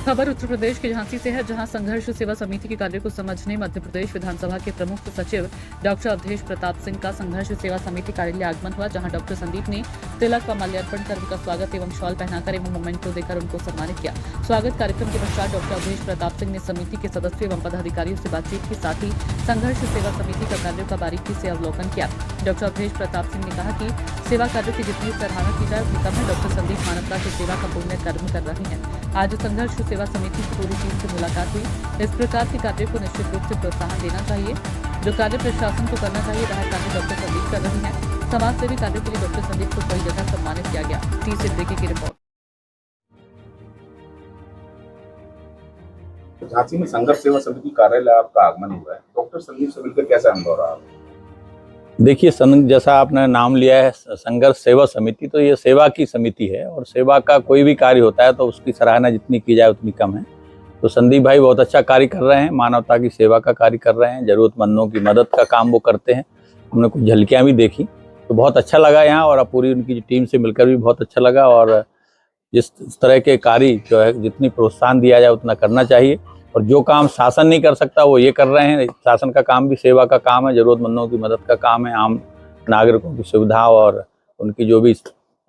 खबर उत्तर प्रदेश के झांसी से है, जहां संघर्ष सेवा समिति के कार्य को समझने मध्य प्रदेश विधानसभा के प्रमुख सचिव डॉक्टर अवधेश प्रताप सिंह का संघर्ष सेवा समिति कार्यालय आगमन हुआ, जहां डॉक्टर संदीप ने तिलक व माल्यार्पण कर उनका स्वागत एवं शॉल पहनाकर एवं मोमेंटो देकर उनको सम्मानित किया। स्वागत कार्यक्रम के पश्चात डॉक्टर अवधेश प्रताप सिंह ने समिति के सदस्यों एवं पदाधिकारियों से बातचीत के साथ ही संघर्ष सेवा समिति का कार्यों का बारीकी से अवलोकन किया। डॉक्टर अवधेश प्रताप सिंह ने कहा कि सेवा कार्यों की जितनी सराहना की जाए उतनी कम है। डॉक्टर संदीप मानवता की सेवा का पुण्य कर्म कर रहे हैं। आज संघर्ष सेवा समिति की पूरी टीम से मुलाकात हुई। इस प्रकार के कार्य को निश्चित रूप से प्रोत्साहन देना चाहिए। जो कार्य प्रशासन को करना चाहिए वह कार्य डॉक्टर संदीप कर रहे हैं। समाज सेवी कार्यों के लिए डॉक्टर संदीप को कई जगह सम्मानित किया गया। टी सिद्दीकी की रिपोर्ट। झांसी में संघर्ष सेवा समिति कार्यालय आपका आगमन हुआ है, डॉक्टर संदीप से मिलकर कैसा अनुभव रहा? देखिए, जैसा आपने नाम लिया है संघर्ष सेवा समिति, तो ये सेवा की समिति है और सेवा का कोई भी कार्य होता है तो उसकी सराहना जितनी की जाए उतनी कम है। तो संदीप भाई बहुत अच्छा कार्य कर रहे हैं, मानवता की सेवा का कार्य कर रहे हैं, जरूरतमंदों की मदद का काम वो करते हैं। हमने कुछ झलकियाँ भी देखी तो बहुत अच्छा लगा यहाँ, और पूरी उनकी टीम से मिलकर भी बहुत अच्छा लगा। और जिस तरह के कार्य जो है जितनी प्रोत्साहन दिया जाए उतना करना चाहिए, और जो काम शासन नहीं कर सकता वो ये कर रहे हैं। शासन का काम भी सेवा का काम है, जरूरतमंदों की मदद का काम है, आम नागरिकों की सुविधा और उनकी जो भी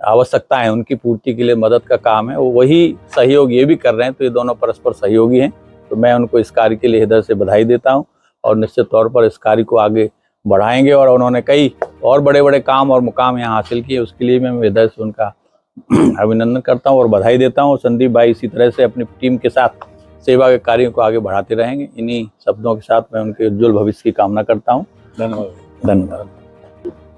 आवश्यकता है उनकी पूर्ति के लिए मदद का काम है, वो वही सहयोग ये भी कर रहे हैं। तो ये दोनों परस्पर सहयोगी हैं। तो मैं उनको इस कार्य के लिए हृदय से बधाई देता हूँ और निश्चित तौर पर इस कार्य को आगे बढ़ाएंगे। और उन्होंने कई और बड़े बड़े काम और मुकाम यहाँ हासिल किए, उसके लिए मैं हृदय से उनका अभिनंदन करता हूँ और बधाई देता हूँ। संदीप भाई इसी तरह से अपनी टीम के साथ सेवा के कार्यों को आगे बढ़ाते रहेंगे। इन्हीं शब्दों के साथ मैं उनके उज्जवल भविष्य की कामना करता हूँ। धन्यवाद।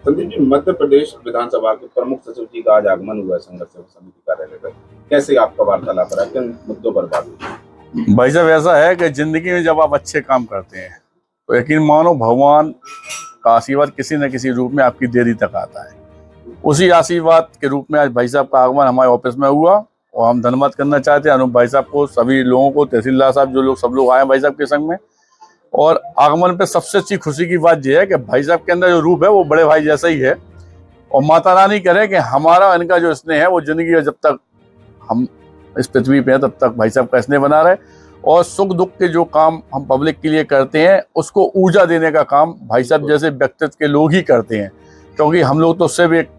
संदीप जी, मध्य प्रदेश विधानसभा के प्रमुख सचिव जी का आज आगमन हुआ है संघर्ष सेवा समिति कार्यालय पर, कैसे आपका वार्तालाप रहा, किन मुद्दों पर बात हुई? भाई साहब, ऐसा है कि जिंदगी में जब आप अच्छे काम करते हैं तो यकीन मानो भगवान का आशीर्वाद किसी न किसी रूप में आपकी देरी तक आता है। उसी आशीर्वाद के रूप में आज भाई साहब का आगमन हमारे ऑफिस में हुआ और हम धन्यवाद करना चाहते हैं अनूप भाई साहब को, सभी लोगों को, तहसीलदार साहब, जो लोग सब लोग आए भाई साहब के संग में। और आगमन पे सबसे अच्छी खुशी की बात यह है कि भाई साहब के अंदर जो रूप है वो बड़े भाई जैसा ही है, और माता रानी करे कि हमारा इनका जो स्नेह है वो जिंदगी जब तक हम इस पृथ्वी पे हैं तब तक भाई साहब का स्नेह बना रहे। और सुख दुख के जो काम हम पब्लिक के लिए करते हैं उसको ऊर्जा देने का काम भाई साहब जैसे व्यक्तित्व के लोग ही करते हैं, क्योंकि हम लोग तो सिर्फ एक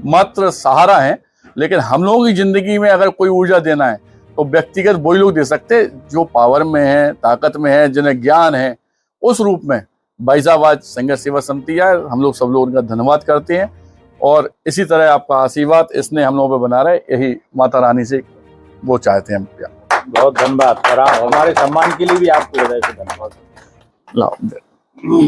मात्र सहारा हैं। लेकिन हम लोगों की जिंदगी में अगर कोई ऊर्जा देना है तो व्यक्तिगत वही लोग दे सकते हैं जो पावर में है, ताकत में है, जिन्हें ज्ञान है। उस रूप में भाई साहब आज संघर्ष सेवा समिति आए, हम लोग सब लोग उनका धन्यवाद करते हैं। और इसी तरह आपका आशीर्वाद इसने हम लोगों पे बना रहे, यही माता रानी से वो चाहते हैं। बहुत धन्यवाद। हमारे सम्मान के लिए भी आपको हृदय से धन्यवाद।